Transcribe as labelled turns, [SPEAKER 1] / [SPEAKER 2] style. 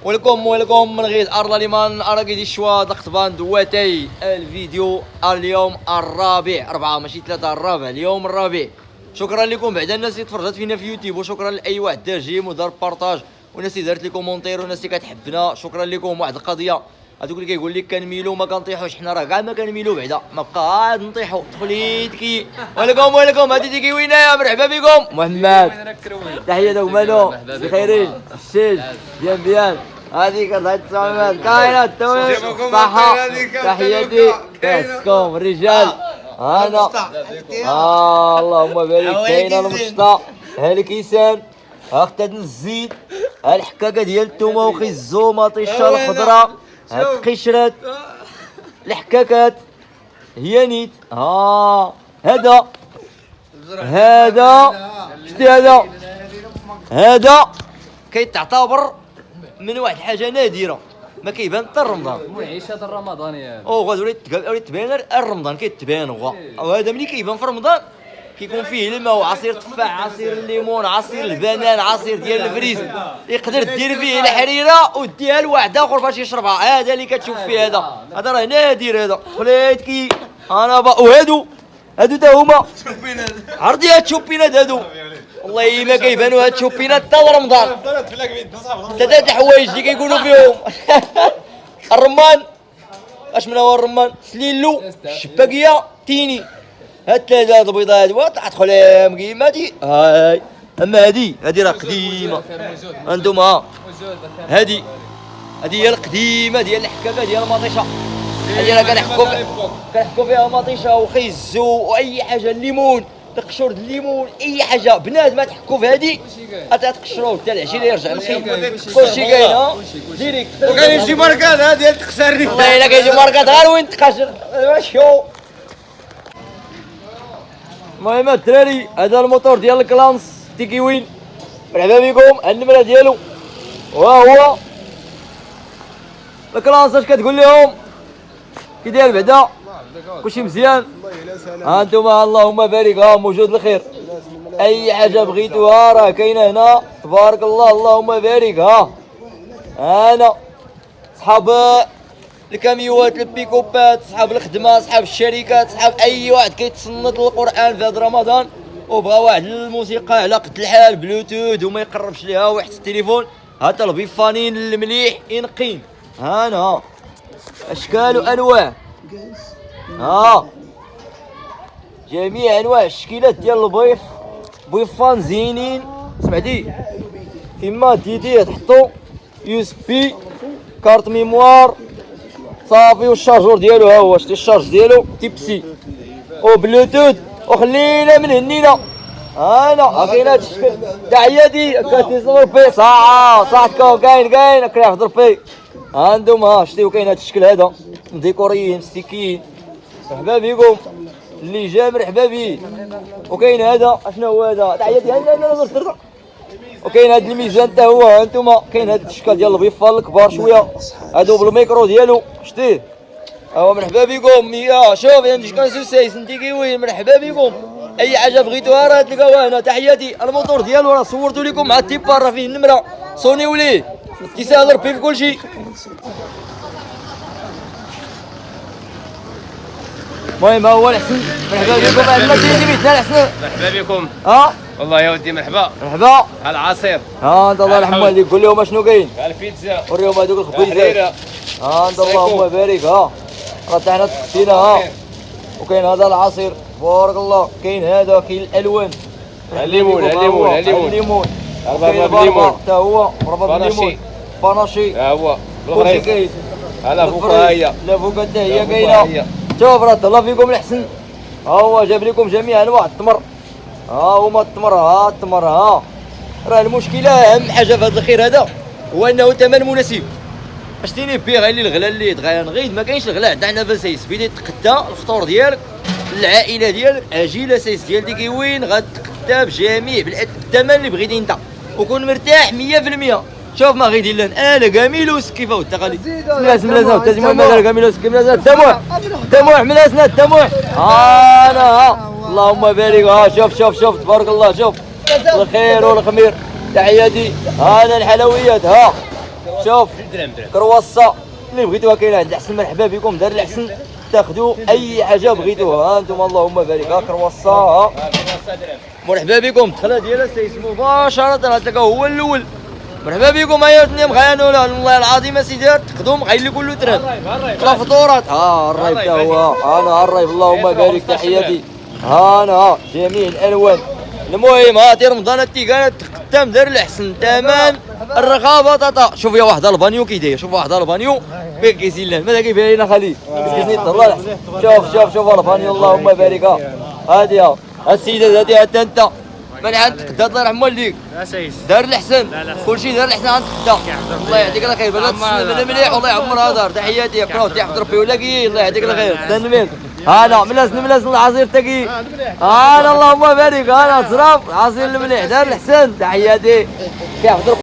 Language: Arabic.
[SPEAKER 1] ويلكم من غير ارلا ليمان اراكي دي شوا دقطبان دواتي الفيديو اليوم الرابع 4 ماشي 3 الرابع اليوم الرابع. شكرا لكم بعد الناس اللي تفرجت فينا في يوتيوب، وشكرا لاي واحد دار جيم ودار بارطاج، والناس اللي دارت لي كومونتير، والناس اللي كتحبنا. شكرا لكم. واحد القضيه، هذوك اللي كيقول لك كنميلو ما كنطيحوش، حنا راه كاع ما كنميلو بعدا، ما بقى عاد نطيحو. تخليتكي ويلكم هادي تيكي وينا يا مرحبا بكم. محمد تحيه دوك مالو بخيرين الشيج بيان هذيك الله يتسامح كاينه التوي صحه. تحياتي كاسكم الرجال. انا اللهم بارك. كاينه المشطه هالكيسان اختاد الزيت، الحكاكه ديال الثومه وخي الزومه طيشه الخضره، هاد القشرات الحكاكات هي نيت. هذا شتي هذا كيتعتبر من واحد الحاجه نادره، ما كيبان حتى رمضان.
[SPEAKER 2] المعيشه الرمضانيه
[SPEAKER 1] غادي تبان رمضان كيتبان وهذا ملي كيبان في رمضان كيكون فيه الماء وعصير تفاح، عصير الليمون، عصير البنان، عصير ديال الفريز، يقدر دير فيه الحريره وديها لواحد اخر باش يشربها. هذا اللي كتشوف فيه هذا راه نادر. هذا خليتكي انا وهادو تا هما عرضي هاد الشوبينات هادو والله ما كيبانوا هاد الشوبينات حتى رمضان. ثلاثه الحوايج اللي كيقولوا فيهم الرمان، اش من هو الرمان، سليلو، الشباكيه، تيني. هاد الثلاثه هاد البيضاء هادو تدخل مقيماتي. هاي اما هادي راه قديمه. انتم هادي هي القديمه ديال الحكاكه ديال المطيشه. هادي راه كنحكوا فيها مطيشه وخيزو واي حاجه، الليمون، تقشر الليمون، اي حاجه بنادم ما تحكوا في هادي تقشروه حتى العشيه اللي يرجع نقي. كلشي كاين ديريكت. وكاين شي ماركات ديال تخسرني والله الا كاين شي ماركات غير وين تقشر شو. المهم الدراري هذا الموتور ديال الكلانس تيكي وين، مرحبا بكم. النمره ديالو وهو الكلانس. اش كتقول لهم كي داير بعدا؟ كلشي مزيان؟ انتم اللهم بارك. موجود الخير، اي حاجه بغيتوها راه كاينه هنا تبارك الله. اللهم بارك. انا صحاب الكاميوات، البيكوبات، صحاب الخدمه، صحاب الشركات، صحاب اي واحد كيتصنت للقران في هذا رمضان وبغى واحد الموسيقى على قد الحال بلوتوث وما يقربش ليها واحد التليفون، هات البيفانين المليح ينقين. هانا اشكال وانواع، جميع انواع الشكيلات ديال البيف، بيفان زينين. سمعتي فيما ديتيه تحطو يو اس بي، كارت ميموار صافي، والشارجور ديالو ها هو. شتي الشارج ديالو تيب سي وبلوتوث. وخلينا من هنينا انا كاين هاد الشكل. تحياتي كتهضر فيه صحتكم. كاين كنهضر فيه. عندهم شتي وكاين هاد الشكل هذا ديكوريين مستيكين. مرحبا بكم اللي جا مرحبا بيه. وكاين هذا اشنو هو هذا؟ تحياتي هذا. وكاين هاد الميزان حتى هو. هانتوما كاين هاد الاشكال ديال البيفال الكبار شويه هادو بالميكرو ديالو شتيه. مرحبا بكم. شوف عندي شكون سوسيس نتيكي وين. مرحبا بكم. اي حاجه بغيتوها راه تلقاوها هنا. تحياتي. الموتور ديالو راه صورتو لكم مع التيبار، راه فيه النمره صونيو ليه تيسهل ربي في كلشي. المهم هو الحسن. مرحبا بكم. عندنا كاين مثال الحسن.
[SPEAKER 2] مرحبا بكم. والله يا ودي مرحبا. العصير.
[SPEAKER 1] انت الله يرحم والديك. قول لهم اشنو كاين.
[SPEAKER 2] البيتزا.
[SPEAKER 1] وريهم هذوك الخبيزات. انت اللهم بارك. راه حتى حنا تخطينا. وكاين هذا العصير بارك الله. كاين هذا، كاين الالوان،
[SPEAKER 2] الليمون
[SPEAKER 1] بالليمون حتى هو مربى بالليمون، باناشي
[SPEAKER 2] ها هو
[SPEAKER 1] بالغريب. كاين
[SPEAKER 2] الافوكا هي
[SPEAKER 1] الافوكا حتى هي كاينه. شوف راه الله فيكم الحسن. هو جاب لكم جميع انواع التمر. هما التمر. راه المشكله اهم حاجه في هذا الخير هذا هو انه الثمن مناسب. اشتيني بيه غير الغلا اللي تغير نغيد ما كاينش الغلا عندنا بسيس. بديت تقدا الفطور ديالك العائله ديالك عجيله سيس ديال ديكي وين غتقدا بجميع الثمن اللي بغيتي انت وكون مرتاح 100%. شوف ما غيدير لنا انا كاميلوس كيف هو التقاليد. ملازم التزمون مازال كاميلوس كيف ملازم الدموع ملازنا الدموع. انا اللهم بارك. شوف تبارك الله. شوف الخير والخمير. تحياتي. هذا الحلويات شوف كرواسه اللي بغيتوها كاينه عند الحسن، مرحبا بكم. دار الحسن تاخذوا اي حاجه بغيتوها. ها انتم اللهم بارك. ها كرواسه مرحبا بكم. الدخله ديالها سيسمو مباشره هذاك هو الاول. مرحبا بكم. هيا اثنين مغيانولا والله العظيم اسيدي تقدم غير كله تراب لا فطورات. ها الرايب تا هو انا الرايب اللهم بارك. تحياتي انا جميع الالوان. المهم هاتي رمضان التيكانات تقدم دار الحسن ثمن الرقابه طاطا. شوف يا واحد البانيو كي داير. شوف واحد البانيو فين كيسيلان ماذا كيبان لنا خليل كيسني الله الحسن. شوف البانيو اللهم بارك. هادي السيده هادي حتى انت من عند تقدا الله يرحم والديك. دار الحسن كلشي دار الحسن عند تقدا. الله يعطيك الخير. بلا تسلم مليح والله يعمرها دار. تحياتي قراو تحفظ ربي ولاكي. الله يعطيك الخير. تنميل انا ملاس العصير تاكي. انا اللهم بارك. انا صراف عصير المليح دار الحسن. تحياتي تحفظ